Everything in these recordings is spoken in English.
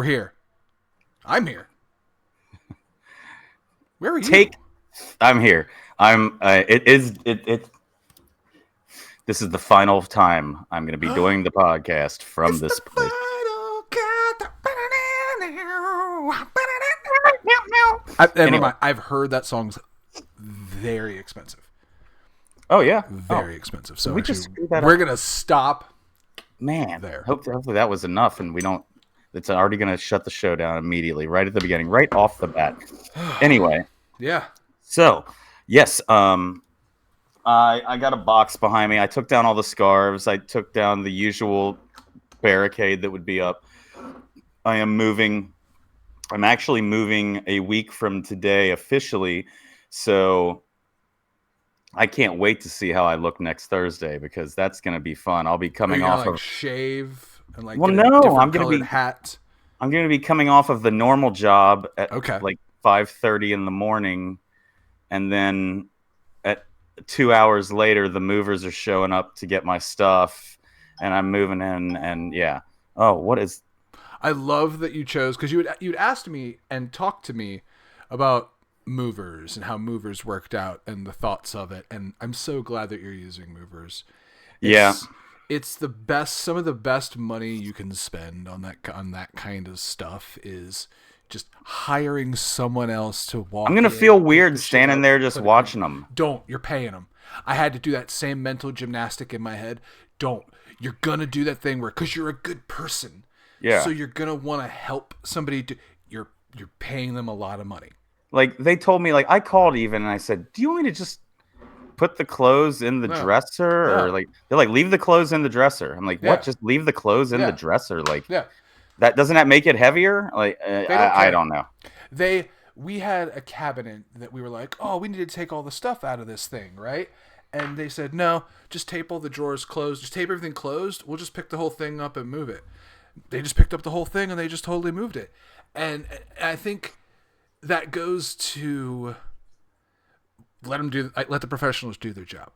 we're here. I'm here. Where are you? I'm here. I'm. This is the final time I'm going to be doing the podcast from this place. Never mind. I've heard that song's very expensive. Oh yeah, very expensive. So we're gonna stop. Man, there. Hopefully that was enough, and we don't. It's already going to shut the show down immediately, right at the beginning, right off the bat. Anyway, yeah. So, yes, I got a box behind me. I took down all the scarves. I took down the usual barricade that would be up. I'm actually moving a week from today officially, so I can't wait to see how I look next Thursday because that's going to be fun. I'll be coming off of shave and I'm going to be hat. I'm going to be coming off of the normal job at like 5:30 in the morning, and then at 2 hours later, the movers are showing up to get my stuff, and I'm moving in, and yeah. Oh, what is? I love that you chose because you'd asked me and talked to me about movers and how movers worked out and the thoughts of it, and I'm so glad that you're using movers. It's the best. Some of the best money you can spend on that kind of stuff is just hiring someone else to walk. I'm gonna feel weird standing there just watching them. Don't. You're paying them. I had to do that same mental gymnastic in my head. Don't. You're gonna do that thing where because you're a good person. Yeah. So you're gonna want to help somebody. You're paying them a lot of money. Like they told me, like I called even and I said, "Do you want me to just put the clothes in the dresser or like they're like leave the clothes in the dresser?" I'm like, "What? Just leave the clothes in the dresser?" Like, that doesn't that make it heavier? Like, I don't know. We had a cabinet that we were like, "Oh, we need to take all the stuff out of this thing, right?" And they said, "No, just tape all the drawers closed. Just tape everything closed. We'll just pick the whole thing up and move it." They just picked up the whole thing and they just totally moved it. And I think that goes to let the professionals do their job.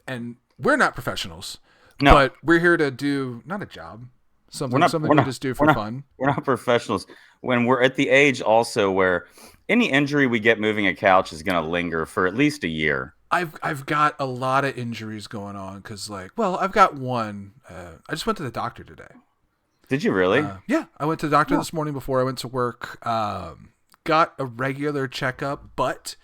And we're not professionals, but we're here to do not a job, something we just do for fun. We're not professionals. When we're at the age also where any injury we get moving a couch is going to linger for at least a year. I've got a lot of injuries going on because I've got one. I just went to the doctor today. Did you really? Yeah, I went to the doctor this morning before I went to work. Got a regular checkup, but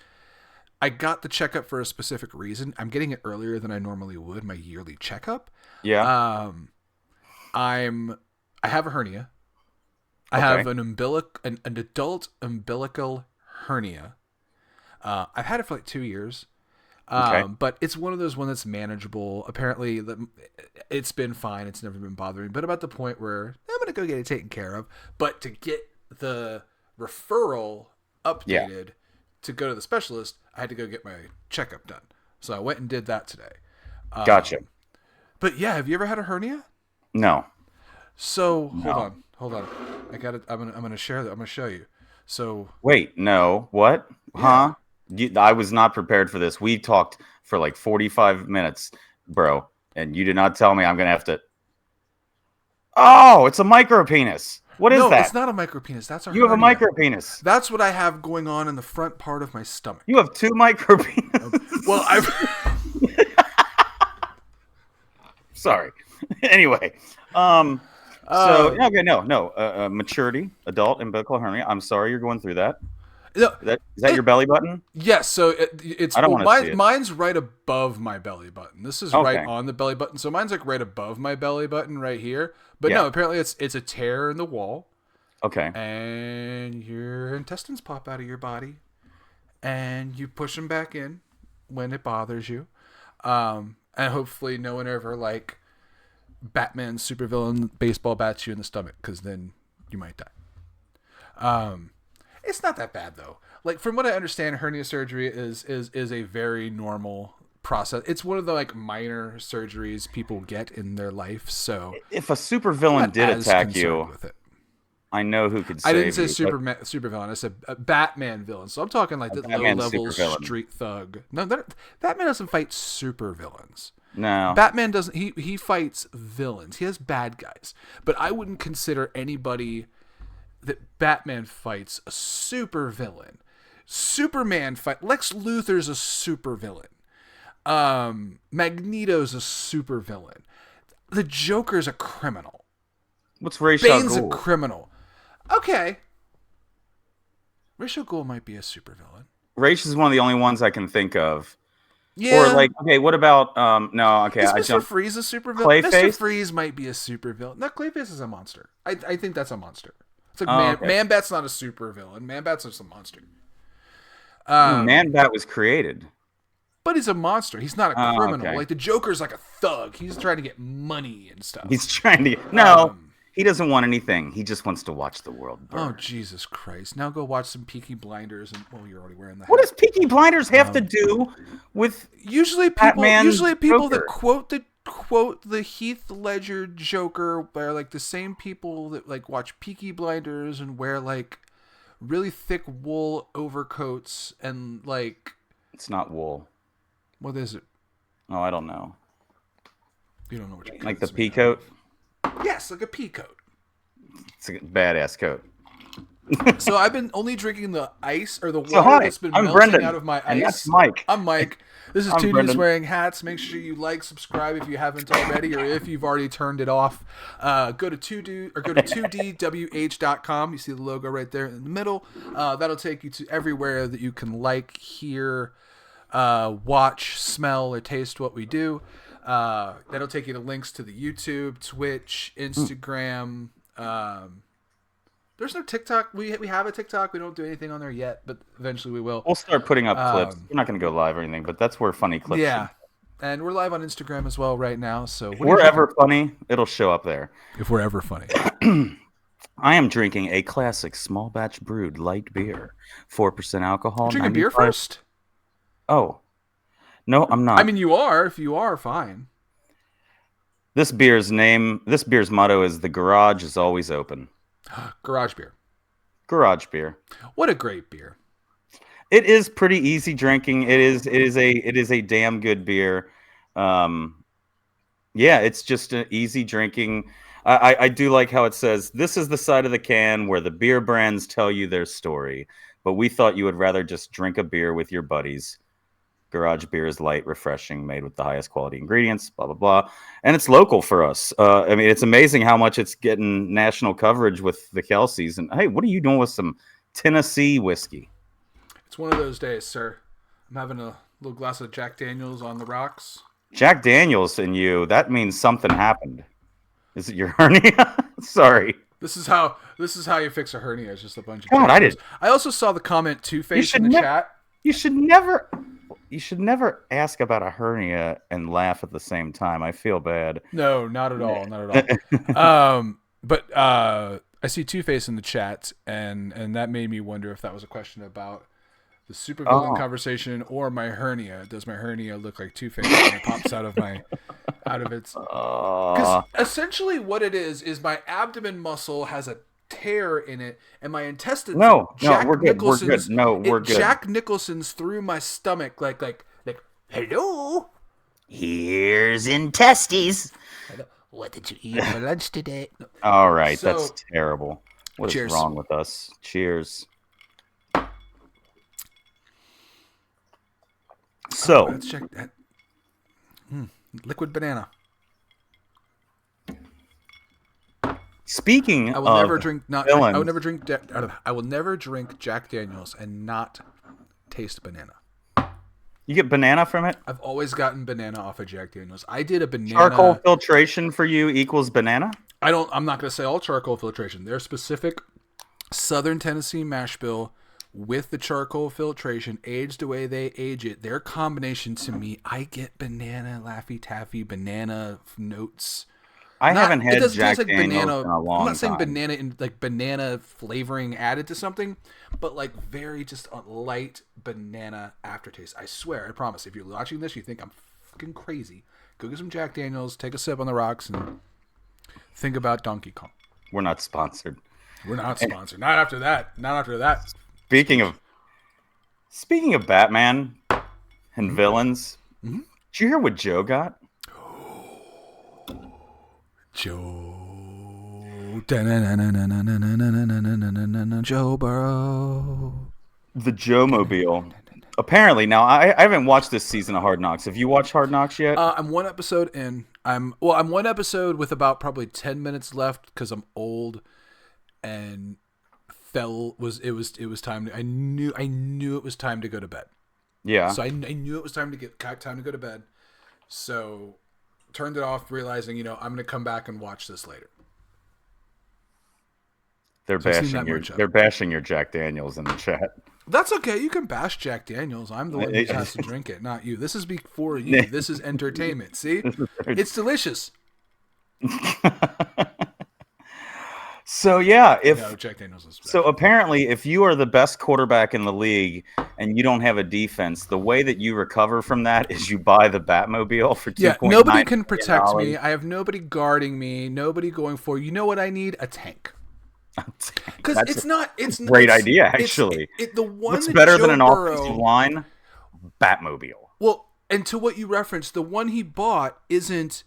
I got the checkup for a specific reason. I'm getting it earlier than I normally would, my yearly checkup. Yeah. I have a hernia. I have an adult umbilical hernia. I've had it for 2 years. But it's one of those ones that's manageable. Apparently, it's been fine. It's never been bothering. But about the point where I'm going to go get it taken care of. But to get the referral updated to go to the specialist, I had to go get my checkup done. So I went and did that today. Gotcha. But yeah, have you ever had a hernia? No. So hold on. I got it. I'm gonna share that. I'm gonna show you. So wait, no, what? Yeah. Huh? I was not prepared for this. We talked for 45 minutes, bro, and you did not tell me I'm gonna have to. Oh, it's a micro penis. What is that? No, it's not a micro penis. That's You have a micro penis. That's what I have going on in the front part of my stomach. You have 2 micro penises. Well, I've. Sorry. Anyway, maturity, adult umbilical hernia. I'm sorry you're going through that. No, is that your belly button? Yes. So it's. I don't want to see it. Mine's right above my belly button. This is right on the belly button. So mine's right above my belly button right here. But no, apparently it's a tear in the wall. Okay. And your intestines pop out of your body, and you push them back in when it bothers you, and hopefully no one ever Batman supervillain baseball bats you in the stomach, because then you might die. It's not that bad though. From what I understand, hernia surgery is a very normal process. It's one of the minor surgeries people get in their life. So if a supervillain did attack you, with it. I know who could save you. I didn't say supervillain. I said a Batman villain. So I'm talking the low-level street thug. No, Batman doesn't fight supervillains. No. Batman doesn't. He fights villains. He has bad guys. But I wouldn't consider anybody that Batman fights a super villain. Superman Lex Luthor's a super villain. Magneto's a super villain. The Joker's a criminal. What's Ra's al Bane's a Ghul? criminal. Okay. Ra's al Ghul might be a super villain. Ra's is one of the only ones I can think of. Yeah. Or like, okay, what about no, okay, Is I Mr. jumped. Freeze a super villain? Mr. Clayface? Freeze might be a super villain. No, Clayface is a monster. I think that's a monster. It's like Okay. Man-Bat's not a super villain. Man-Bat's just a monster. Man-Bat was created. But he's a monster. He's not a criminal. Okay. Like the Joker's like a thug. He's trying to get money and stuff. He's trying to no. He doesn't want anything. He just wants to watch the world burn. Oh, Jesus Christ. Now go watch some Peaky Blinders. And well, you're already wearing the hat. What does Peaky Blinders have to do with Usually people Joker? that quote the Heath Ledger Joker are like the same people that like watch Peaky Blinders and wear like really thick wool overcoats and like... It's not wool. What is it? Oh, I don't know. You don't know what you're Like the pea coat? Yes, like a pea coat. It's a badass coat. So I've been only drinking the ice or the water that's been I'm melting Brendon, out of my ice. and that's Mike. I'm Mike. This is I'm Two Dudes Brendon. Wearing Hats. Make sure you like, subscribe if you haven't already, or if you've already turned it off. Go to 2dwh.com. You see the logo right there in the middle. That'll take you to everywhere that you can like, hear, watch, smell, or taste what we do. That'll take you to links to the YouTube, Twitch, Instagram. There's no TikTok. We have a TikTok. We don't do anything on there yet, but eventually we will. We'll start putting up clips. We're not going to go live or anything, but that's where funny clips. Yeah, and we're live on Instagram as well right now. So If we're ever funny, it'll show up there. if we're ever funny, I am drinking a classic small batch brewed light beer, 4% alcohol. drinking beer 95 first. Oh, no, I'm not. I mean, you are. If you are, fine. This beer's motto is "The garage is always open." Garage beer. Garage beer. What a great beer. It is pretty easy drinking. It is a damn good beer. Yeah, it's just an easy drinking. I do like how it says, "This is the side of the can where the beer brands tell you their story, but we thought you would rather just drink a beer with your buddies. Garage beer is light, refreshing, made with the highest quality ingredients, blah, blah, blah." And it's local for us. I mean, it's amazing how much it's getting national coverage with the Kelseys. And hey, what are you doing with some Tennessee whiskey? It's one of those days, sir. I'm having a little glass of Jack Daniels on the rocks. Jack Daniels and you, that means something happened. Is it your hernia? Sorry. This is how you fix a hernia. It's just a bunch of God, I did. I also saw the comment Two-Face should in the ne- chat. You should never ask about a hernia and laugh at the same time. I feel bad. No, not at all. Not at all. But I see Two-Face in the chat, and that made me wonder if that was a question about the supervillain conversation or my hernia. Does my hernia look like Two-Face when it pops out of its? Because essentially what it is my abdomen muscle has a tear in it, and my intestines. No, we're good. We're good. No, we're good. Jack Nicholson's through my stomach, like, hello. Here's intestes. What did you eat for lunch today? All right, So- that's terrible. What is Cheers. wrong with us? Cheers. So, Let's check that. Liquid banana. speaking I will of never drink. villains, I will never drink. I will never drink Jack Daniels and not taste banana. you get banana from it? I've always gotten banana off of Jack Daniels. I did a banana. Charcoal filtration for you equals banana? I'm not going to say all charcoal filtration. There's specific Southern Tennessee mash bill with the charcoal filtration, aged the way they age it. Their combination to me, I get banana, Laffy Taffy, banana notes. I haven't It had doesn't Jack taste like Daniels banana. in a long I'm not saying time. banana in like banana flavoring added to something, but like very just a light banana aftertaste. I swear, I promise. If you're watching this, you think I'm fucking crazy. Go get some Jack Daniels, take a sip on the rocks, and think about Donkey Kong. We're not sponsored. We're not sponsored. Not after that. Not after that. Speaking of Batman and villains, did you hear what Joe got? Joe Joe Burrow. The Joe Mobile. Apparently, now I haven't watched this season of Hard Knocks. Have you watched Hard Knocks yet? I'm one episode in. I'm one episode with about probably 10 minutes left because I'm old, and it was time. I knew it was time to go to bed. Yeah. So I knew it was time to go to bed. So turned it off, realizing I'm going to come back and watch this later. They're bashing your Jack Daniels in the chat. That's okay. You can bash Jack Daniels. I'm the one who has to drink it, not you. This is before you. This is entertainment. See? It's delicious. So yeah, Jack Daniels is so apparently if you are the best quarterback in the league and you don't have a defense, the way that you recover from that is you buy the Batmobile for $2.9 million. Nobody can protect me. I have nobody guarding me. Nobody going for. You know what I need? A tank. Because it's a great idea, actually. The one What's better than an Burrow, offensive line? Batmobile. Well, and to what you referenced, the one he bought isn't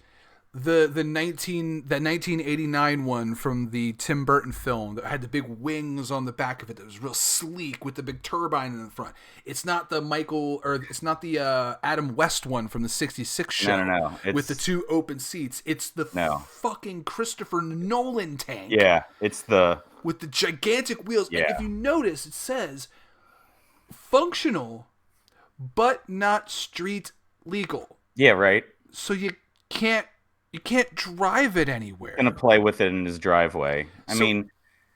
the 1989 one from the Tim Burton film that had the big wings on the back of it that was real sleek with the big turbine in the front. It's not the Adam West one from the 66 show. No. With the two open seats. It's the fucking Christopher Nolan tank. Yeah, it's with the gigantic wheels. Yeah. And if you notice, it says functional but not street legal. Yeah, right. So you can't drive it anywhere. Gonna play with it in his driveway. I mean,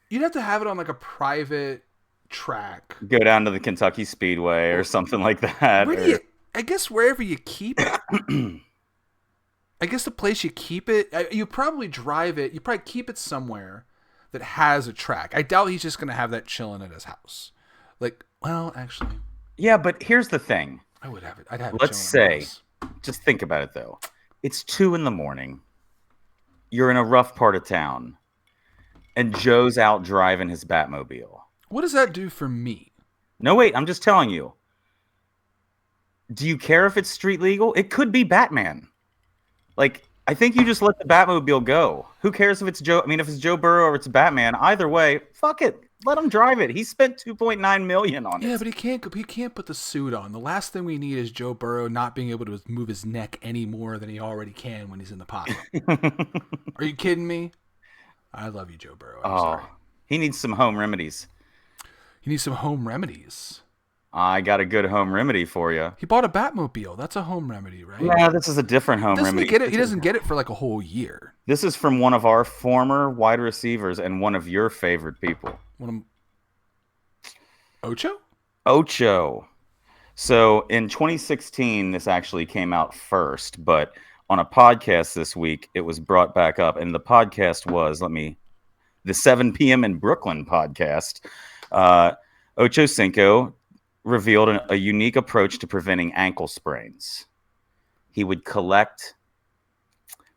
you'd have to have it on like a private track. Go down to the Kentucky Speedway or something like that. I guess wherever you keep it. I guess the place you keep it, you probably drive it. You probably keep it somewhere that has a track. I doubt he's just gonna have that chilling at his house. Like, well, actually. Yeah, but here's the thing. I would have it. I'd have it. Let's say, just think about it though. It's 2 a.m. You're in a rough part of town, and Joe's out driving his Batmobile. What does that do for me? No, wait, I'm just telling you. Do you care if it's street legal? It could be Batman. Like, I think you just let the Batmobile go. Who cares if it's Joe? I mean, if it's Joe Burrow or it's Batman, either way, fuck it. Let him drive it. He spent $2.9 million on it. Yeah, but he can't put the suit on. The last thing we need is Joe Burrow not being able to move his neck any more than he already can when he's in the pocket. Are you kidding me? I love you, Joe Burrow. I'm sorry. He needs some home remedies. He needs some home remedies. I got a good home remedy for you. He bought a Batmobile. That's a home remedy, right? Yeah, this is a different home remedy. He doesn't get it for like a whole year. This is from one of our former wide receivers and one of your favorite people. Ocho? Ocho. So in 2016, this actually came out first, but on a podcast this week, it was brought back up. And the podcast was, the 7 p.m. in Brooklyn podcast. Ochocinco revealed a unique approach to preventing ankle sprains. He would collect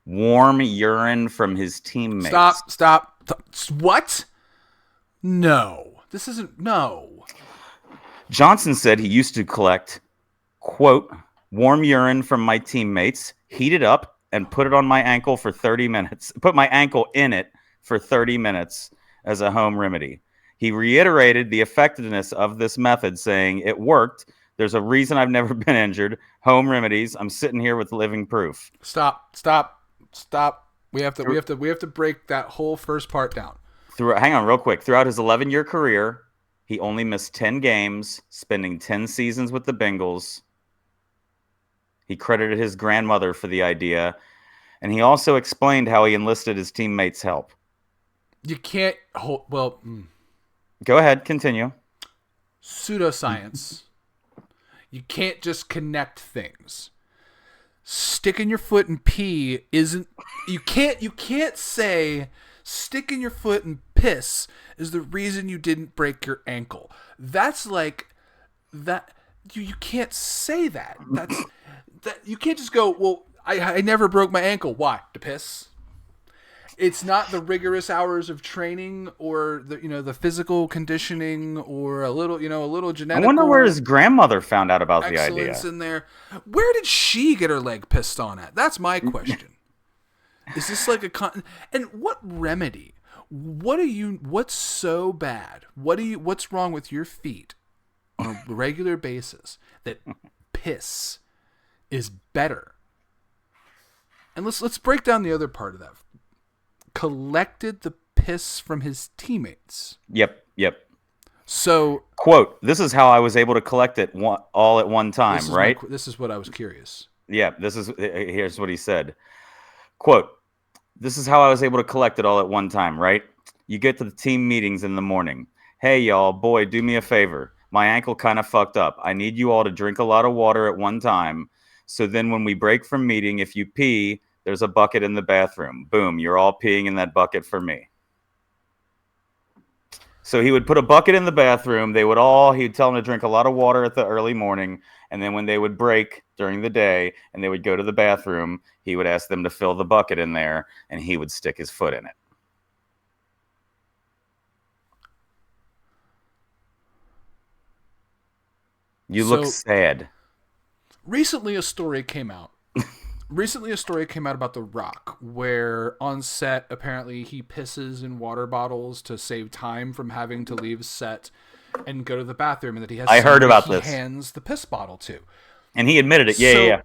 warm urine from his teammates. Stop. What? No. This isn't... No. Johnson said he used to collect, quote, warm urine from my teammates, heat it up, and put it on my ankle for 30 minutes. Put my ankle in it for 30 minutes as a home remedy. He reiterated the effectiveness of this method, saying, it worked. There's a reason I've never been injured. Home remedies. I'm sitting here with living proof. Stop. We have to break that whole first part down. Hang on real quick. Throughout his 11-year career, he only missed 10 games, spending 10 seasons with the Bengals. He credited his grandmother for the idea, and he also explained how he enlisted his teammates' help. You can't hold... Well... Go ahead, continue. Pseudoscience. You can't just connect things. Sticking your foot in pee isn't... You can't say sticking your foot in piss is the reason you didn't break your ankle. That's like... that. You can't say that. You can't just go, well, I never broke my ankle. Why? To piss? It's not the rigorous hours of training or the physical conditioning or a little genetic. I wonder where his grandmother found out about the idea. Excellence in there. Where did she get her leg pissed on at? That's my question. Is this like and what remedy? What's so bad? What's wrong with your feet on a regular basis that piss is better? And let's break down the other part of that. Collected the piss from his teammates. Yep. So, quote, this is how I was able to collect it all at one time, right? This is what I was curious. Yeah, here's what he said. Quote, this is how I was able to collect it all at one time, right? You get to the team meetings in the morning. Hey, y'all, boy, do me a favor. My ankle kind of fucked up. I need you all to drink a lot of water at one time. So then when we break from meeting, if you pee, there's a bucket in the bathroom. Boom, you're all peeing in that bucket for me. So he would put a bucket in the bathroom. He'd tell them to drink a lot of water at the early morning. And then when they would break during the day and they would go to the bathroom, he would ask them to fill the bucket in there and he would stick his foot in it. You look sad. Recently, a story came out about The Rock, where on set, apparently he pisses in water bottles to save time from having to leave set and go to the bathroom, and that he has. I heard about this. Hands the piss bottle to, and he admitted it. Yeah.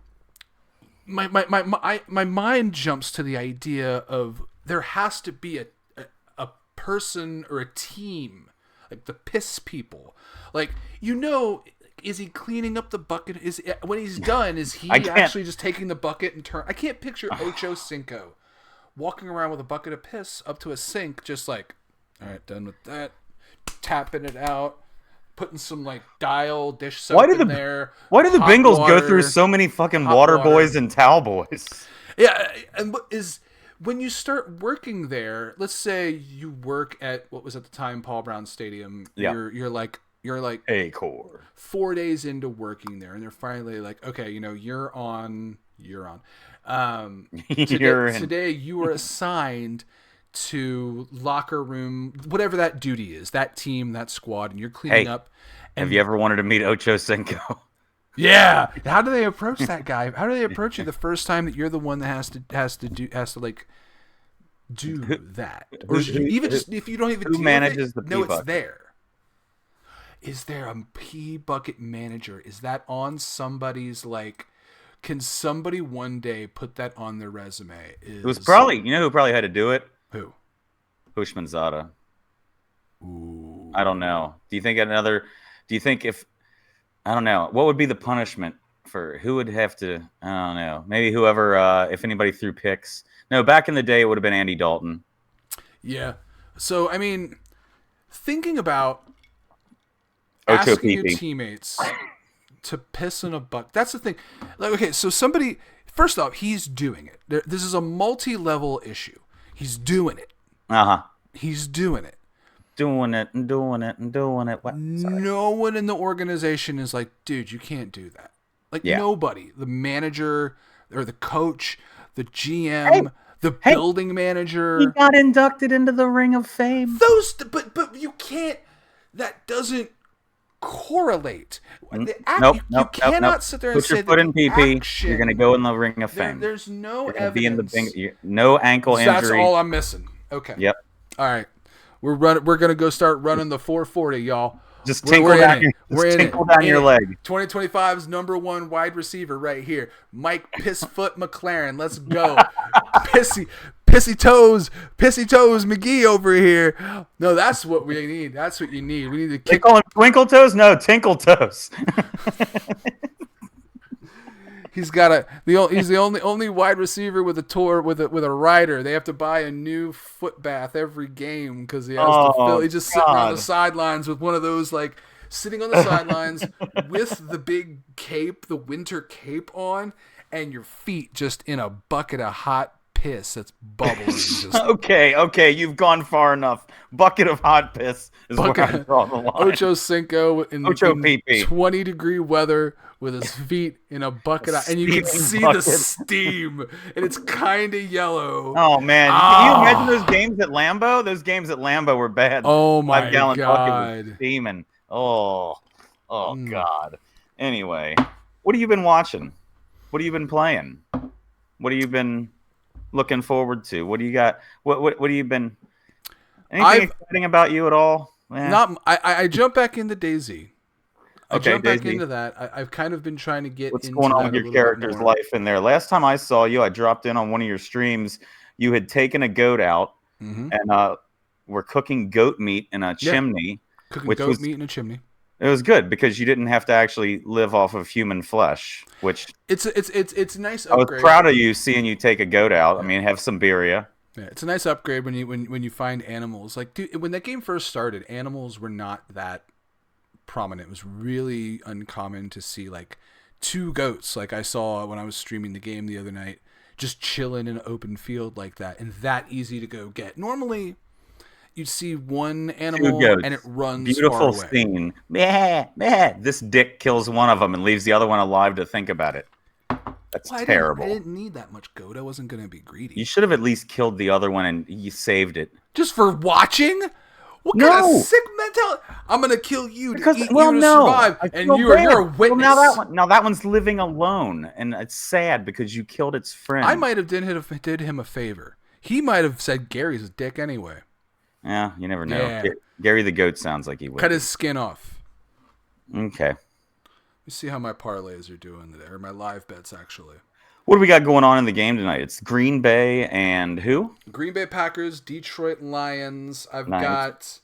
My mind jumps to the idea of there has to be a person or a team, like the piss people, like Is he cleaning up the bucket? When he's done, is he actually just taking the bucket and turn? I can't picture Ochocinco walking around with a bucket of piss up to a sink, just like, all right, done with that, tapping it out, putting some like dial dish soap in there. Why do the Bengals go through so many fucking water boys and towel boys? Yeah, and when you start working there, let's say you work at what was at the time Paul Brown Stadium. Yeah. You're like a core 4 days into working there, and they're finally like, okay, you're on. Today you are assigned to locker room, whatever that duty is, that team, that squad, and you're cleaning up. And have you ever wanted to meet Ochocinco? Yeah. How do they approach that guy? How do they approach you the first time that you're the one that has to do that? Or even just if you don't even who manages the pee bucket? It's there. Is there a pee bucket manager? Is that on somebody's, like, can somebody one day put that on their resume? It was probably, who probably had to do it? Who? Hushmanzada. Ooh. I don't know. I don't know. What would be the punishment for, who would have to, I don't know. Maybe whoever, if anybody threw picks. No, back in the day, it would have been Andy Dalton. Yeah. So, I mean, thinking about asking your teammates to piss in a bucket. That's the thing. Like, okay, so first off, he's doing it. This is a multi-level issue. He's doing it. Uh-huh. He's doing it. Doing it and doing it and doing it. What? No one in the organization is like, dude, you can't do that. Like, nobody. The manager or the coach, the GM, the building manager. He got inducted into the Ring of Fame. But you can't. That doesn't correlate. You cannot sit there and say that. Put your foot in PP. You're going to go in the Ring of Fame. There's no evidence. No ankle injury. That's all I'm missing. Okay. Yep. All right. We're going to go start running the 440, y'all. Just tinkle down your leg. 2025's number one wide receiver right here, Mike Pissfoot McLaren. Let's go. Pissy toes McGee over here. No, that's what we need. That's what you need. We need to kick. They call him Twinkle Toes? No, Tinkle Toes. He's the only wide receiver with a rider. They have to buy a new foot bath every game because he has to fill. He's just sitting on the sidelines with one of those, like, sitting on the sidelines with the big cape, the winter cape on, and your feet just in a bucket of hot piss that's bubbling. Okay, you've gone far enough. Bucket of hot piss is where I draw the line. Ochocinco in OchoPeePee. 20-degree weather with his feet in a bucket, and you can see the steam, and it's kind of yellow. Oh man, can you imagine those games at Lambeau? Those games at Lambeau were bad. Oh my 5-gallon God, bucket was steaming. Oh God. Anyway, what have you been watching? What have you been playing? What have you been looking forward to? What do you got? What have you been? Anything exciting about you at all? Not. I jump back into DayZ. I Okay, jump back Daisy. into that. I've kind of been trying to get What's into going on that with a your little bit character's more. life in there? Last time I saw you, I dropped in on one of your streams. You had taken a goat out Mm-hmm. and were cooking goat meat in a Yeah. chimney, Cooking which goat meat in a chimney. it was good because you didn't have to actually live off of human flesh, which It's a nice I was upgrade. proud of you seeing you take a goat out. Yeah. I mean, have some birria. Yeah, it's a nice upgrade when you find animals. Like, dude, when that game first started, animals were not that prominent. It was really uncommon to see like 2 goats, like I saw when I was streaming the game the other night, just chilling in an open field like that, and that easy to go get. Normally, you'd see 1 animal goats. and it runs Beautiful far away. scene. Meh, meh. This dick kills one of them and leaves the other one alive to think about it. That's Well, terrible. I didn't need that much goat. I wasn't gonna be greedy. You should have at least killed the other one and you saved it. Just for watching? What kind of sick mentality? I'm gonna kill you to eat you to survive, and you're a witness. Well, now that one's living alone, and it's sad because you killed its friend. I might have did him a favor. He might have said Gary's a dick anyway. Yeah, you never know. Yeah. Gary the goat sounds like he would. Cut his skin off. Okay. Let me see how my parlays are doing today, or my live bets actually. What do we got going on in the game tonight? It's Green Bay and who? Green Bay Packers, Detroit Lions. I've got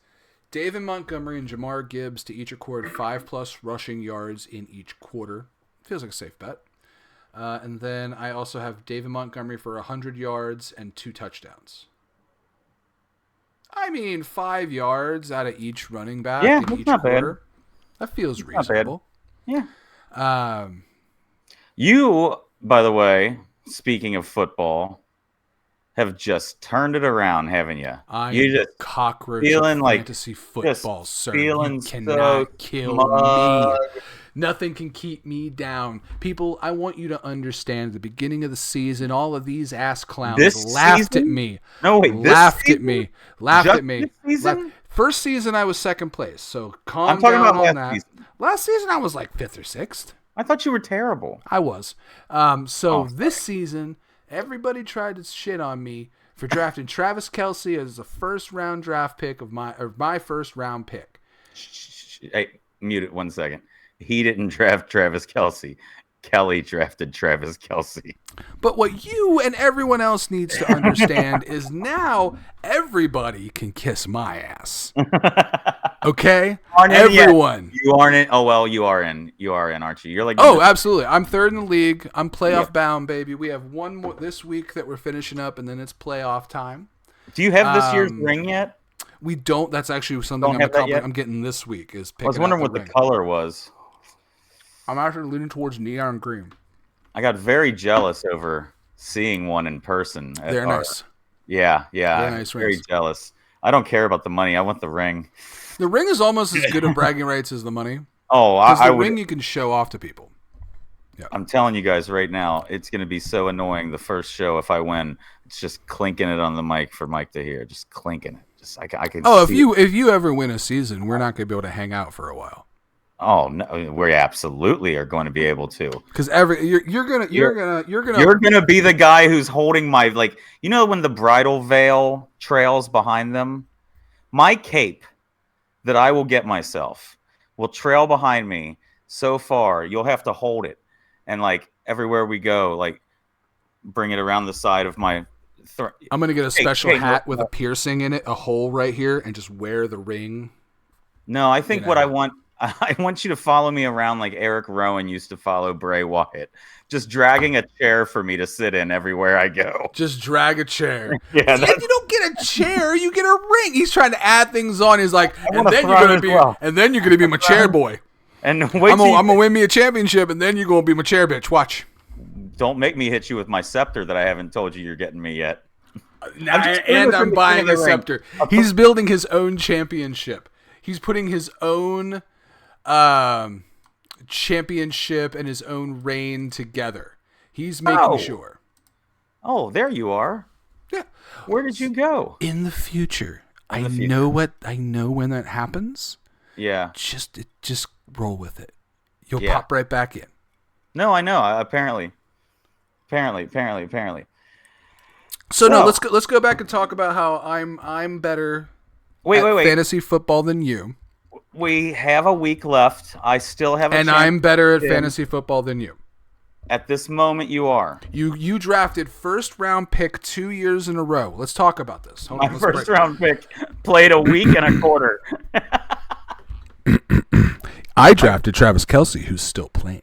David Montgomery and Jamar Gibbs to each record 5+ rushing yards in each quarter. Feels like a safe bet. And then I also have David Montgomery for 100 yards and 2 touchdowns. I mean, 5 yards out of each running back in each quarter. That feels reasonable. Yeah. You, by the way, speaking of football, have just turned it around, haven't you? You just cockroach feeling like fantasy football, sir. You cannot kill me. Nothing can keep me down. People, I want you to understand, at the beginning of the season, all of these ass clowns laughed at me. No, wait, laughed at me. Laughed at me. This season? First season, I was second place, so calm I'm talking down about on that. season. Last season, I was like 5th or 6th. I thought you were terrible. I was. This season, everybody tried to shit on me for drafting Travis Kelce as the first-round draft pick of my first-round pick. Hey, mute it 1 second. He didn't draft Travis Kelce. Kelly drafted Travis Kelce. But what you and everyone else needs to understand is now everybody can kiss my ass. Okay? Everyone. You aren't in. Oh, well, you are in. You are in, aren't you? You're like. Oh, absolutely. I'm 3rd in the league. I'm playoff bound, baby. We have one more this week that we're finishing up, and then it's playoff time. Do you have this year's ring yet? We don't. That's actually something I'm getting this week. I was wondering what the color was. I'm actually leaning towards neon green. I got very jealous over seeing one in person. They're nice. Yeah. They're nice very rings. Jealous. I don't care about the money. I want the ring. The ring is almost as good a bragging rights as the money. Oh, the ring you can show off to people. Yeah. I'm telling you guys right now, it's going to be so annoying the first show if I win. It's just clinking it on the mic for Mike to hear. Just clinking it. Just I can. Oh, if you ever win a season, we're not going to be able to hang out for a while. Oh no, we absolutely are going to be able to. Because you're gonna be the guy who's holding my when the bridal veil trails behind them, my cape that I will get myself will trail behind me so far you'll have to hold it, and everywhere we go, bring it around the side of my. I'm gonna get a special hat with a piercing in it, a hole right here, and just wear the ring. No, I think what I want you to follow me around like Eric Rowan used to follow Bray Wyatt, just dragging a chair for me to sit in everywhere I go. Just drag a chair. Yeah, you don't get a chair, you get a ring. He's trying to add things on. He's like, and then you're gonna be my chair boy. And I'm gonna win me a championship, and then you're gonna be my chair bitch. Watch. Don't make me hit you with my scepter that I haven't told you you're geting me yet. I'm buying a scepter. He's building his own championship. He's putting his own championship and his own reign together. He's making sure. Oh, there you are. Yeah. Where did you go? In the future. I know when that happens. Yeah. Just roll with it. You'll pop right back in. No, I know. Apparently. So no, let's go back and talk about how I'm better Wait. fantasy football than you, We have a week left. I still have a and chance I'm better at to win. fantasy football than you. At this moment, you are. You drafted first round pick 2 years in a row. Let's talk about this. Hold on, My let's first break- round pick played a week and a quarter. I drafted Travis Kelce, who's still playing.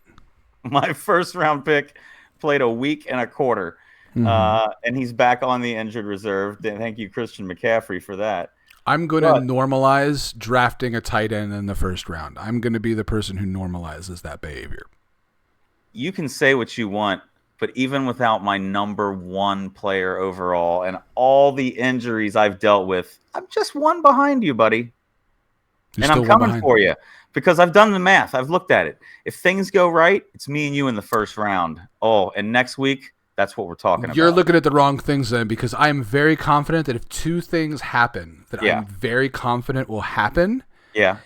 My first round pick played a week and a quarter. And he's back on the injured reserve. Thank you, Christian McCaffrey, for that. I'm going to normalize drafting a tight end in the first round. I'm going to be the person who normalizes that behavior. You can say what you want, but even without my number one player overall and all the injuries I've dealt with, I'm just one behind you, buddy. You're and I'm still one coming behind. for you because I've done the math. I've looked at it. If things go right, it's me and you in the first round. Oh, and next week, that's what we're talking about. You're looking at the wrong things then, because I am very confident that if two things happen that I'm very confident will happen,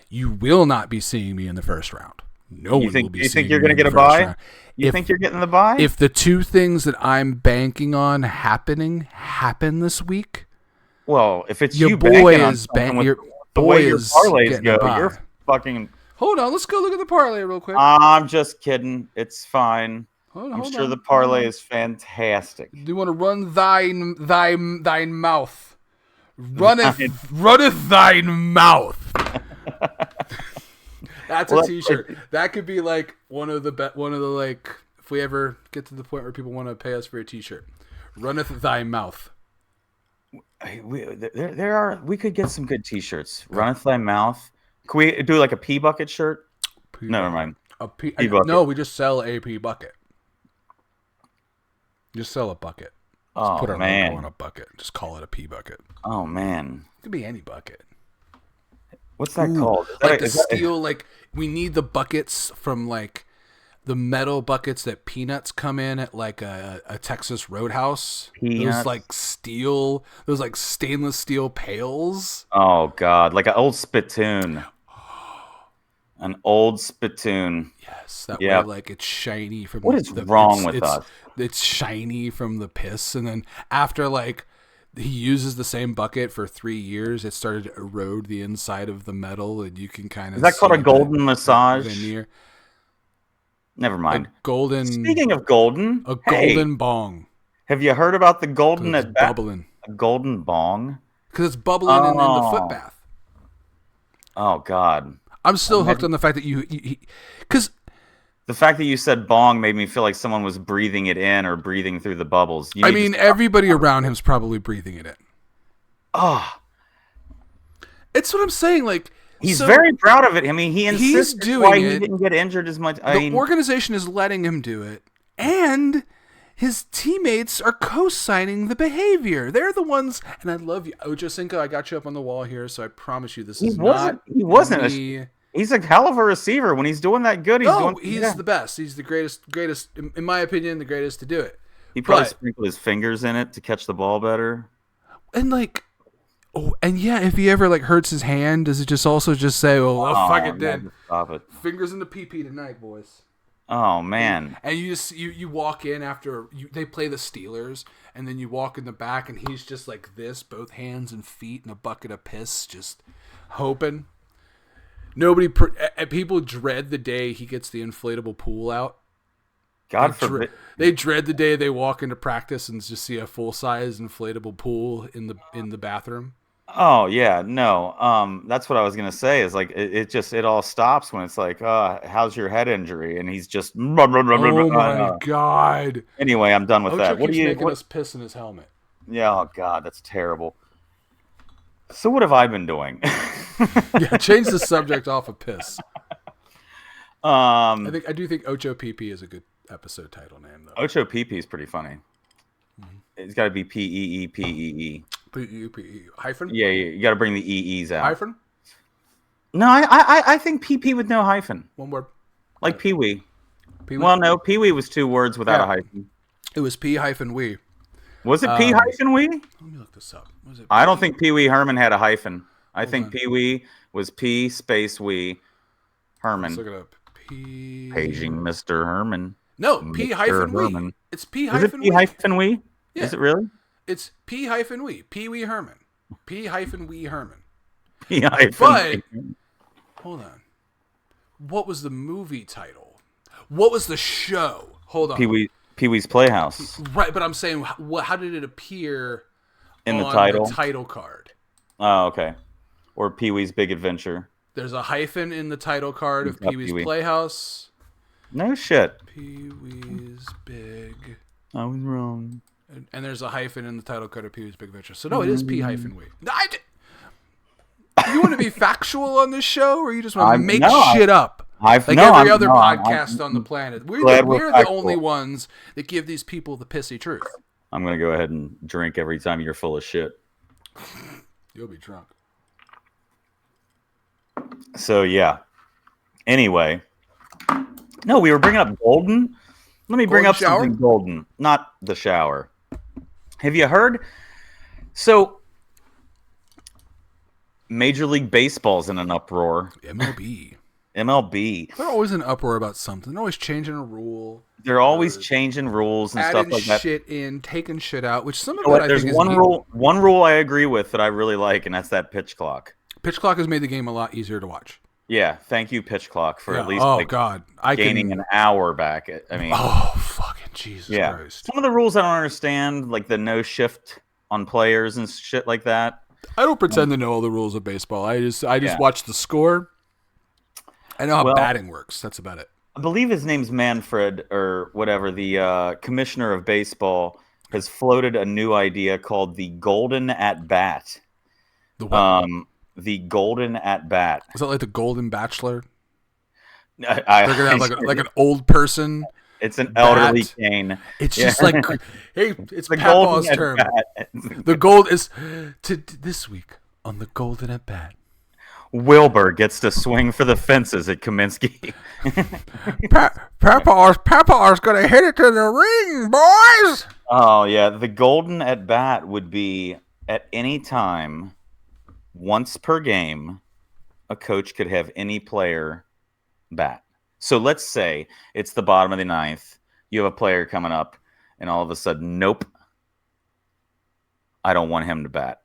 you will not be seeing me in the first round. No one will be seeing me. You think you're going to get a bye? bye? You think you're getting the bye? If the two things that I'm banking on happen this week, well, if it's your you boy banking on is something with the the boy way your is parlays getting go, a bye. you're fucking. Hold on, let's go look at the parlay real quick. I'm just kidding. It's fine. I'm sure the parlay is fantastic. Do you want to run thine mouth? Runneth thine mouth. That's a T-shirt. That could be like one of the like, if we ever get to the point where people want to pay us for a T-shirt. Runneth thy mouth. We could get some good T-shirts. Runneth thy mouth. Can we do like a pee bucket shirt? Never mind. A pee bucket. No, we just sell a pee bucket. Just sell a bucket. Just put our logo on a bucket. Just call it a pee bucket. Oh man. It could be any bucket. What's that called? Like the steel, like we need the buckets from like the metal buckets that peanuts come in at like a Texas Roadhouse. Peanuts. Those like steel, those like stainless steel pails. Oh God, like an old spittoon. An old spittoon. Yes, that way like it's shiny from. What is wrong with us? It's shiny from the piss, and then after like he uses the same bucket for 3 years, it started to erode the inside of the metal, and you can kind of. Is that called a golden massage? Veneer. Never mind. A golden. Speaking of golden, golden bong. Have you heard about the golden at bubbling? A golden bong? Because it's bubbling in the foot bath. Oh God. I'm still hooked on the fact that because the fact that you said bong made me feel like someone was breathing it in or breathing through the bubbles. I mean, everybody around him's probably breathing it in. Oh, it's what I'm saying. Like he's very proud of it. I mean, he insists why he didn't get injured as much. The organization is letting him do it, and his teammates are co-signing the behavior. They're the ones, and I love you, Ochocinco. I got you up on the wall here, so I promise you this is not. He wasn't. He's a hell of a receiver when he's doing that good. He's the best. He's the greatest, in my opinion, the greatest to do it. He probably sprinkled his fingers in it to catch the ball better. And like, if he ever like hurts his hand, does it just also just say, fuck it, did. Stop it. Fingers in the pee-pee tonight, boys. Oh man! And you walk in after they play the Steelers, and then you walk in the back, and he's just like this, both hands and feet in a bucket of piss, just hoping. People dread the day he gets the inflatable pool out. God forbid. They dread the day they walk into practice and just see a full size inflatable pool in the bathroom. Oh yeah, no. That's what I was gonna say. Is like it all stops when it's like, how's your head injury? And he's just. Oh my God. Anyway, I'm done with that. What keeps making us piss in his helmet? Yeah. Oh God, that's terrible. So what have I been doing? Yeah, change the subject off of piss. I do think OchoPeePee is a good episode title name though. OchoPeePee is pretty funny. Mm-hmm. It's got to be PEEPEE. PEEPE hyphen. Yeah, you got to bring the EEs out. Hyphen. No, I think PP with no hyphen. One word. Like Pee-wee. Well, no, Pee-wee was 2 words without a hyphen. It was P-wee. Was it P-wee? Let me look this up. Was it I don't think Pee-wee Herman had a hyphen. I think Pee-wee was P space wee Herman. Let's look it up. Paging Mr. Herman. No, P hyphen wee. It's P hyphen wee. P hyphen wee? Yeah. Is it really? It's P hyphen wee. Pee Wee Herman. P hyphen wee Herman. But hold on. What was the movie title? What was the show? Hold on. Pee-wee's Playhouse. Right, but I'm saying, how did it appear In on the title? the title card? Oh, okay. Or Pee-wee's Big Adventure. There's a hyphen in the title card of Pee-wee's Playhouse. No shit. Pee-wee's Big... I was wrong. And there's a hyphen in the title card of Pee-wee's Big Adventure. So no, it is P-Wee. You want to be factual on this show, or you just want to make shit up? Like every other podcast on the planet. We're the only ones that give these people the pissy truth. I'm going to go ahead and drink every time you're full of shit. You'll be drunk. So, yeah. Anyway. No, we were bringing up Golden. Let me bring up something golden. Not the shower. Have you heard? So, Major League Baseball's in an uproar. MLB. They're always in an uproar about something. They're always changing a rule. They're always changing rules and stuff like that. Shit in, taking shit out, which some of it I think is one rule I agree with that I really like, and that's that pitch clock. Pitch clock has made the game a lot easier to watch. Yeah, thank you, pitch clock, for at least gaining an hour back. I mean, fucking Jesus Christ! Some of the rules I don't understand, like the no shift on players and shit like that. I don't pretend to know all the rules of baseball. I just watch the score. I know how batting works. That's about it. I believe his name's Manfred or whatever. The commissioner of baseball has floated a new idea called the Golden at Bat. The what? The Golden at Bat. Is that like the Golden Bachelor? They're gonna have like an old person. It's an elderly cane. It's just like, hey, it's the Papa's term. The gold is this week on the Golden at Bat. Wilbur gets to swing for the fences at Kaminsky. Papa's gonna hit it to the ring, boys. Oh yeah, the Golden at Bat would be at any time. Once per game, a coach could have any player bat. So let's say it's the bottom of the ninth. You have a player coming up, and all of a sudden, nope, I don't want him to bat.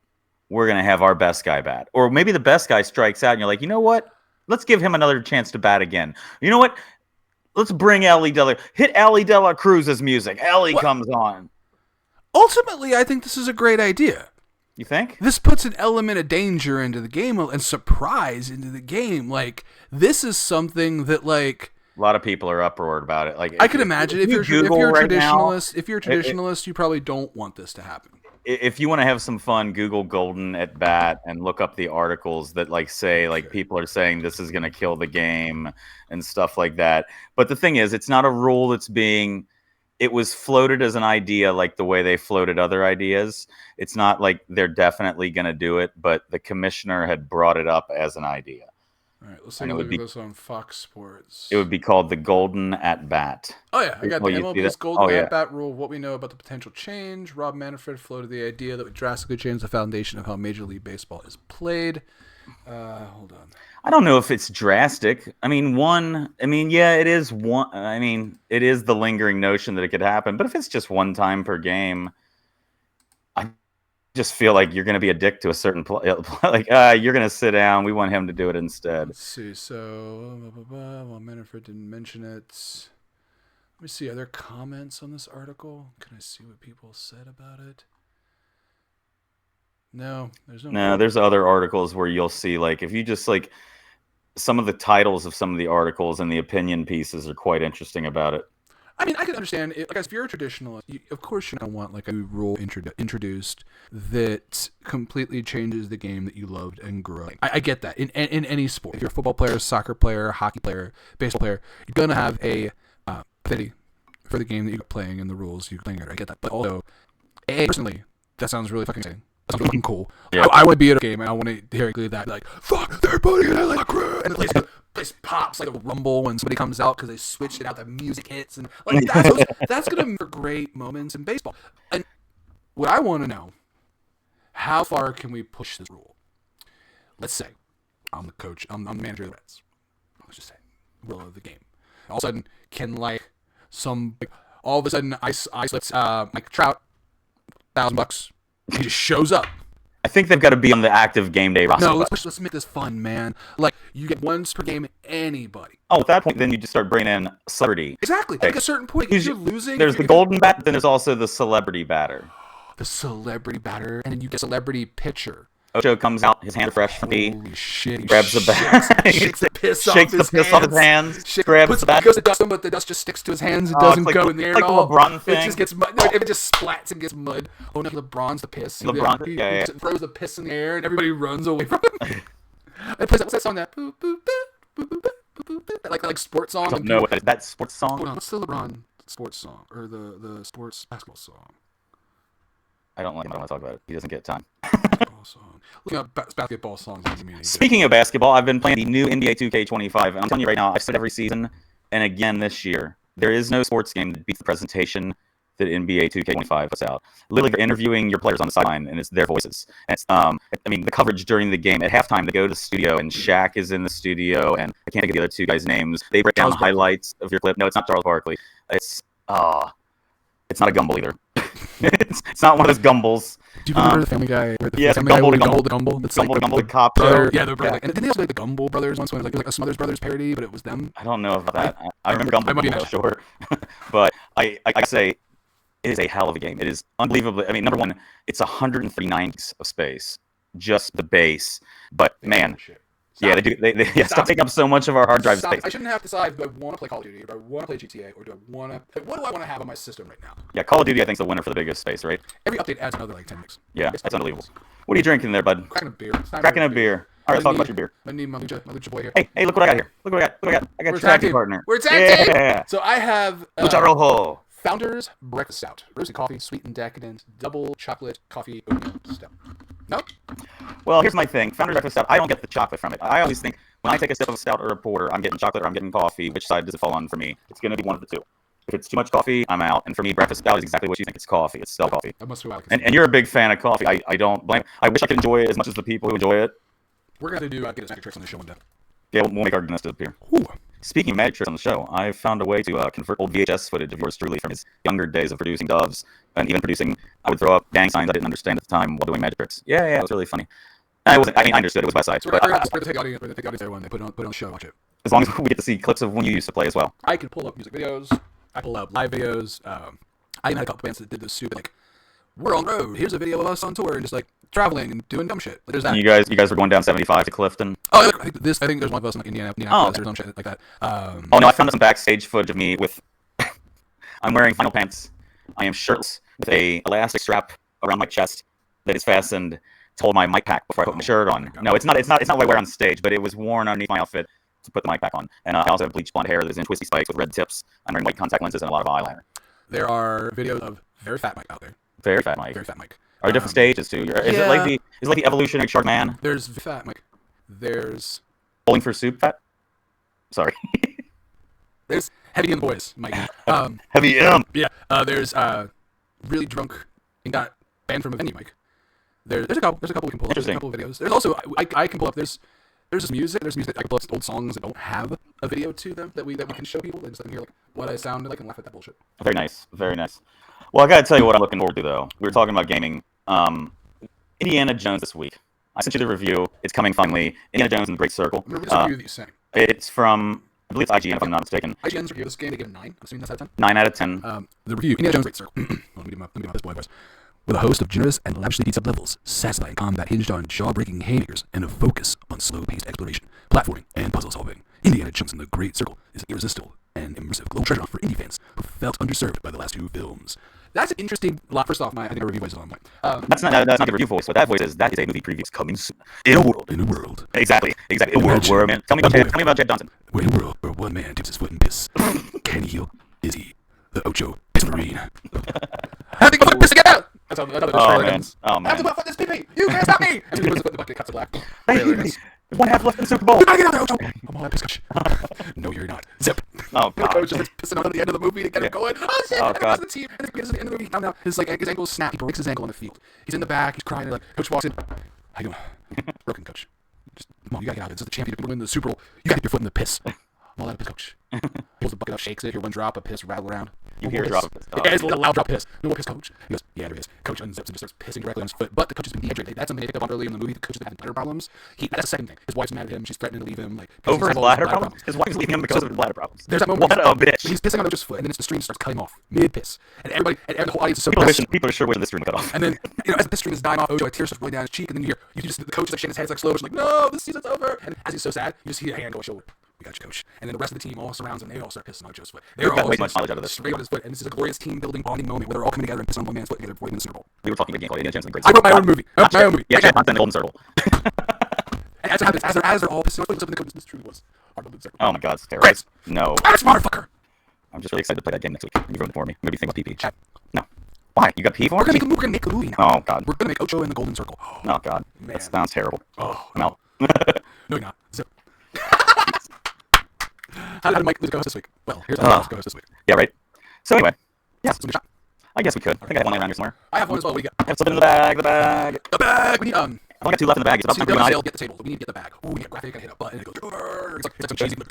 We're going to have our best guy bat. Or maybe the best guy strikes out, and you're like, you know what? Let's give him another chance to bat again. You know what? Let's bring hit Ellie De La Cruz's music. Ellie comes on. Ultimately, I think this is a great idea. You think? This puts an element of danger into the game and surprise into the game. Like, this is something that, like, a lot of people are uproared about it. Like, I can imagine if you're a traditionalist, you probably don't want this to happen. If you want to have some fun, Google Golden at Bat and look up the articles that say people are saying this is going to kill the game and stuff like that. But the thing is, it's not a rule that's being. It was floated as an idea like the way they floated other ideas. It's not like they're definitely going to do it, but the commissioner had brought it up as an idea. All right, let's take a look at this on Fox Sports. It would be called the Golden at Bat. Oh, yeah. I got the MLB's Golden at Bat rule. What we know about the potential change. Rob Manfred floated the idea that would drastically change the foundation of how Major League Baseball is played. Hold on. I don't know if it's drastic. I mean, it is one. I mean, it is the lingering notion that it could happen. But if it's just one time per game, I just feel like you're going to be a dick to a certain player. Like, you're going to sit down. We want him to do it instead. Let's see. So, well, Manfred didn't mention it. Let me see. Are there comments on this article? Can I see what people said about it? No, there's no. No, there's other articles where you'll see, like, if you just like some of the titles of some of the articles and the opinion pieces are quite interesting about it. I mean, I can understand it. Like, if you're a traditionalist, of course you don't want like a new rule introduced that completely changes the game that you loved and grew up. I get that in any sport. If you're a football player, soccer player, hockey player, baseball player, you're gonna have a affinity for the game that you're playing and the rules you're playing. I get that, but also, personally, that sounds really fucking insane. That's fucking cool. Yeah. I want to be at a game and I want to hear that like, fuck, they're putting it like a and the place pops like a rumble when somebody comes out because they switched it out, the music hits, and like that's gonna make for great moments in baseball. And what I want to know, how far can we push this rule? Let's say I'm the coach, I'm the manager of the Reds. Let's just say rule of the game. All of a sudden, can all of a sudden I slipped Mike Trout $1,000. He just shows up I think they've got to be on the active game day roster. No, let's make this fun, man. Like, you get once per game, anybody. Oh, at that point, then you just start bringing in celebrity. Exactly. At a certain point, if you're losing... There's the golden bat, but then there's also the celebrity batter. The celebrity batter, and then you get celebrity pitcher. Ocho comes out, his hand fresh from pee. Holy shit. He grabs the bat. Shakes the piss off Shakes the piss off his hands. Grabs the bat. He goes to dust him, but the dust just sticks to his hands. It doesn't go in the air like at all. the LeBron thing. It just gets mud. No, it just splats and gets mud. Oh no, LeBron's the piss. He throws the piss in the air, and everybody runs away from him. And plays what's that song? That boop, boop, boop, boop, boop, boop, like sports song. I don't know what that sports song. Hold on, what's the LeBron sports song or the sports basketball song? I don't like him. I don't want to talk about it. He doesn't get time. Basketball song. Looking up basketball songs doesn't mean anything. Speaking of basketball, I've been playing the new NBA 2K25, and I'm telling you right now, I've said every season, and again this year, there is no sports game that beats the presentation that NBA 2K25 puts out. Literally, they're interviewing your players on the sideline, and it's their voices. And it's, I mean, the coverage during the game at halftime, they go to the studio, and Shaq is in the studio, and I can't think of the other two guys' names. They break down the highlights of your clip. No, it's not Charles Barkley. It's not a Gumball either. it's not one of those Gumballs. Do you remember the Family Guy? Yeah, Gumball. That's like the cop brother. show. Yeah, the brother. And then they also like the Gumball Brothers once. It was like a Smothers Brothers parody, but it was them. I don't know about that. I remember Gumball, sure. But I say it is a hell of a game. It is unbelievably. I mean, number one, it's 103 gigs of space, just the base. But man. Yeah, they stop taking up so much of our hard drive space. I shouldn't have to decide, do I want to play Call of Duty, or do I want to play GTA, or do I want to... What do I want to have on my system right now? Yeah, Call of Duty, I think, is the winner for the biggest space, right? Every update adds another, 10 gigs. Yeah, that's unbelievable. What are you drinking there, bud? Cracking a beer. Cracking a beer. All right, let's talk about your beer. I need my lucha boy here. Hey, look what I got here. Look what I got. I got your tag team partner. We're tag team! Yeah. So I have... Lucha Rojo. Founders Breakfast Stout. Roasted coffee, sweet and decadent, double chocolate coffee oatmeal stout. No? Well, here's my thing. Founders Breakfast Stout, I don't get the chocolate from it. I always think when I take a sip of a stout or a porter, I'm getting chocolate or I'm getting coffee. Which side does it fall on for me? It's going to be one of the two. If it's too much coffee, I'm out. And for me, breakfast stout is exactly what you think. It's coffee. It's stale coffee. I must go out. And you're a big fan of coffee. I don't blame. I wish I could enjoy it as much as the people who enjoy it. We're going to do get a magic tricks on the show one day. Yeah, we'll make our goodness disappear. Ooh. Speaking of magic tricks on the show, I found a way to convert old VHS footage of yours truly from his younger days of producing doves and even producing. I would throw up gang signs I didn't understand at the time while doing magic tricks. Yeah, it was really funny. I understood it was West Side. So we're going to take the audience there when they put it on the show and watch it. As long as we get to see clips of when you used to play as well. I can pull up music videos. I pull up live videos. I even had a couple bands that did this stupid we're on road. Here's a video of us on tour and just traveling and doing dumb shit. There's that. You guys were going down 75 to Clifton. Oh, I think there's one of us in Indianapolis or some shit like that. Oh no, I found some backstage footage of me with. I'm wearing flannel pants. I am shirtless with a elastic strap around my chest that is fastened to hold my mic pack before I put my shirt on. No, it's not what I wear on stage, but it was worn underneath my outfit to put the mic back on. And I also have bleached blonde hair that is in twisty spikes with red tips. I'm wearing white contact lenses and a lot of eyeliner. There are videos of Very Fat Mike out there. Very Fat Mike. Very Fat Mike. Are there different stages too? Is it like the evolutionary Shark Man? There's Fat Mike. There's Bowling for Soup Fat. Sorry. There's Heavy in the Boys Mike. Heavy M. Yeah. There's Really Drunk and Got Banned from a Venue Mike. There's a couple we can pull up. There's a couple of videos. There's also I can pull up. There's this music. There's music. I can pull up old songs that don't have a video to them that we can show people. They just let them hear what I sounded like and laugh at that bullshit. Very nice. Very nice. Well, I gotta tell you what I'm looking forward to though. We were talking about gaming. Indiana Jones this week. I sent you the review. It's coming finally. Indiana Jones and the Great Circle. Remember this review that you sent? It's from I believe it's IGN if I'm not mistaken. IGN's review of this game, they give it 9. I'm assuming that's out of 10. 9 out of 10. The review, Indiana Jones Great Circle. Let me do my this boy voice. With a host of generous and lavishly detailed levels, satisfying combat hinged on jaw-breaking haymakers, and a focus on slow-paced exploration, platforming, and puzzle solving, Indiana Jones and the Great Circle is an irresistible and immersive global treasure for indie fans who felt underserved by the last 2 films. That's an interesting lot. First off, I think our review voice is on point. That's not the review voice. What that voice is, that is a movie preview coming soon. In a world. Exactly. A world where, man. Tell me about Jed Johnson. In a world where one man dips his foot in piss. Can he heal? Is he the Ocho Marine? I think I'm piss to get out! That's how the trailer ends. Oh, man. I have to put this pee-pee! You can't stop me! And he puts his foot in the bucket, cuts it black. One half left in the Super Bowl. You gotta get out there, Ocho! I'm all out of piss, coach. No, you're not. Zip. Oh, God. Coach just pissing out at the end of the movie to get him going. Oh, shit! Oh, God. The team. And at the end of the movie, now his ankle is snapped. He breaks his ankle on the field. He's in the back. He's crying. Coach walks in. How you doing? Broken, coach. Just, come on, you gotta get out. This is the champion. People win the Super Bowl. You gotta get your foot in the piss. I'm all out of piss, coach. Pulls the bucket out, shakes it. Hear one drop of piss rattle around. You hear a drop of piss. Oh. Yeah, it's a loud drop of piss. No more piss, coach. He goes, yeah, there is. Coach unzips and just starts pissing directly on his foot. But the coach has been dehydrated. That's something they picked up on early in the movie. The coach has been having bladder problems. That's the second thing. His wife's mad at him. She's threatening to leave him. Like Over his bladder problems? His wife's leaving him because of his bladder problems. There's that moment. What a bitch. He's pissing on Ocho's foot, and then the stream starts cutting off mid-piss. And everybody, and the whole audience is so People are sure wishing this stream would cut off. And then, as the piss stream is dying off, Ocho, a tear starts rolling down his cheek, and then you just the coach is like shaking his head, it's like slow motion, like, no, this season's over. And as he's so sad, you just see a hand go on his shoulder. We got you, coach. And then the rest of the team all surrounds him. They all start pissing on Ocho's foot. They're all way too much knowledge out of this. straight on his foot. And this is a glorious team building bonding moment where they're all coming together and pissing on one man's foot together before they win the Super Bowl. We were talking about game quality. I wrote my own movie. My own movie. Yeah, not the Golden Circle. And as it happens, as they're all pissing on the coach, this truly was our Golden Circle. Oh my God, it's terrible. Chris. No. That's motherfucker. I'm just really excited to play that game next week. You ruined it for me. Maybe think about PP. No. Why? You got P for We're me? gonna make a movie now. Oh God. We're gonna make Ocho in the Golden Circle. Oh God. Man. That sounds terrible. Oh No. no, you're not. So. How did Mike lose a co-host this week? Well, here's how co-host this week. Yeah, right. So anyway, yeah, Some good shot. I guess we could. I think I have one laying around here somewhere. I have one as well. What do you got? I have something in the bag. The bag. The bag. We need I've only got 2 left in the bag. It's about So time you for go on me. sale, get the table. We need to get the bag. Ooh, we get graphic. I hit a button. And it goes. It's like some cheesy. Get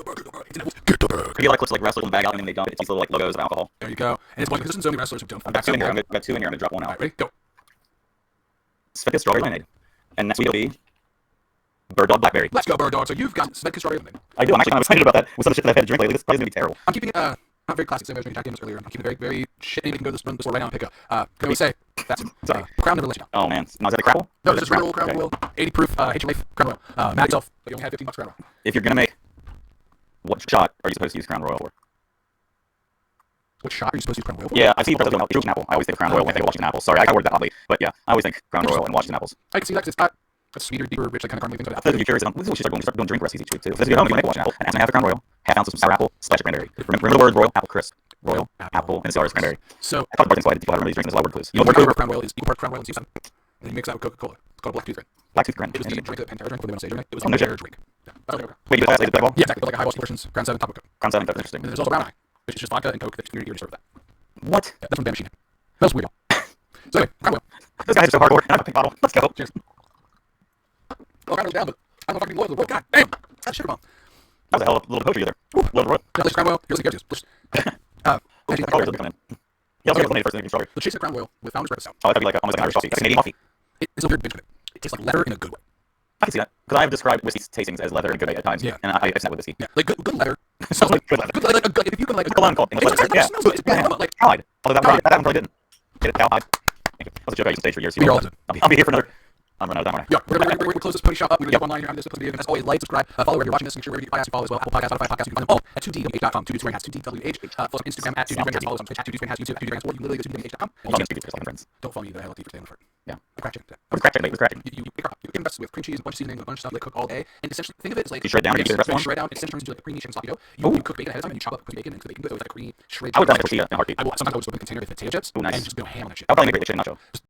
the bag. You like clips like wrestlers in the bag out and then they dump it. It's these little like logos of alcohol. There you go. And it's funny because there's so many wrestlers who don't. I've got 2 in here. I've got 2 in here. I'm gonna drop one All out. right, ready? Go. Svedka strawberry lemonade. And next week will be bird dog blackberry. Let's go, bird dog. So you've got Svedka strawberry lemonade. I do. I'm actually kind of excited about that. With some of the shit that I've had to drink lately, this probably gonna be terrible. I'm keeping it not very classic. Same way I was drinking Jack Daniels earlier. I'm keeping it very, very shit. Anybody can go to the store right now and pick up. Can we say that's Sorry. Crown never let you down. Oh man. Now is that the crabble? No, this is real Crown Okay. Royal, 80 proof, HMA Crown Royal. Mad yourself, but you only had $15 Crown Royal. If you're gonna make, what shot are you supposed to use Crown Royal for? What shot are you supposed to use Crown Royal for? Yeah, I see President Washington apple. I always think Crown Royal when I think of Washington apples. Sorry, I got worded that oddly, but yeah, I always think Crown Royal and Washington apples. I can see that 'cause it's got a sweeter, deeper, rich, like kind of caramely things like I that. feel like you're curious. This is what you start doing. You start doing drink recipes each week too. So as you get home, you make a Washington apple, an ounce and a half of Crown Royal, half ounce of some sour apple, splash of cranberry. Remember the word royal apple crisp. Royal apple and sour cranberry. So, I thought the part people have remember these drinks as a lot of word clues. You know the what word flavor of Crown Royal is equal parts Crown Royal and sea sun. And then you mix that with Coca-Cola. It's called a black tooth drink. Black tooth grand. It was the drink that Pantera drank when they went on stage, right? It was Oh, no their shit. drink. Yeah, that's what they were. Wait, you guys like the black ball? Yeah, exactly. But like a highball portions, Crown 7, top of Coke. Crown sounding that's interesting. And then there's also Brown Eye, which is just vodka and Coke that you're served with that. What? Yeah, that's from Bam Machine. That was weird. So anyway, Crown Royal. Those guys are so hardcore. And I have a pink bottle. Let's go. Cheers. Oh, Crown Royal's down, but I don't know if I can be loyal to the world. God damn! That's sugar bomb. That was a hell of a little poetry there. Little royal. Now, this Crown Royal, here's the characters. Oh, the colors are coming in. Yeah, let's get first and strawberry. The chase of Crown Royal with Founders Breakfast Stout. Oh, that'd be like almost like an Irish coffee, like Canadian coffee. It's a weird bitch with it. It tastes like leather in a good way. I can see that because I've described whiskey tastings as leather and good at times. Yeah. And I snap with whiskey. Yeah, like good leather. It smells like good leather. Good, like a good. If you can like. Cologne called English leather. Yeah. It smells good. It's Yeah. good, like. Cowhide. Although that one probably didn't. Get it, cowhide. Thank you. That was a joke I used on stage for years. You're all done. I'll be here for another. I'm running out of time. Yeah, we're close this pony shop up. We're going to go online here. This video. As always, like, subscribe, follow wherever you're watching this. Make sure wherever you podcast, you follow as well. Apple Podcasts, Spotify Podcasts. You can find them all at 2dwh.com. 2dudes has 2dwh. Follow us on Instagram at 2dudes. Follow us on Twitch at 2dudes has YouTube at 2dudes. Or you can literally go to 2dwh.com. I'll be on YouTube friends. Don't follow me. The hell you for staying on the front. Yeah. The crack chicken. What was cracking? It was cracking. You get breakfast with cream cheese, a bunch of seasoning, a bunch of stuff. They cook all day, and essentially think of it as like You shred down. You yes, get the shred down. It essentially turns into like a creamy chicken sloppy dough. You cook bacon ahead of time and you chop up, put bacon into bacon with like a creamy shred. I would like to see a heartbeat. I will sometimes I would just put in a container with potato chips Ooh, nice. and just go ham on that shit. I'll probably make a chicken nacho. Just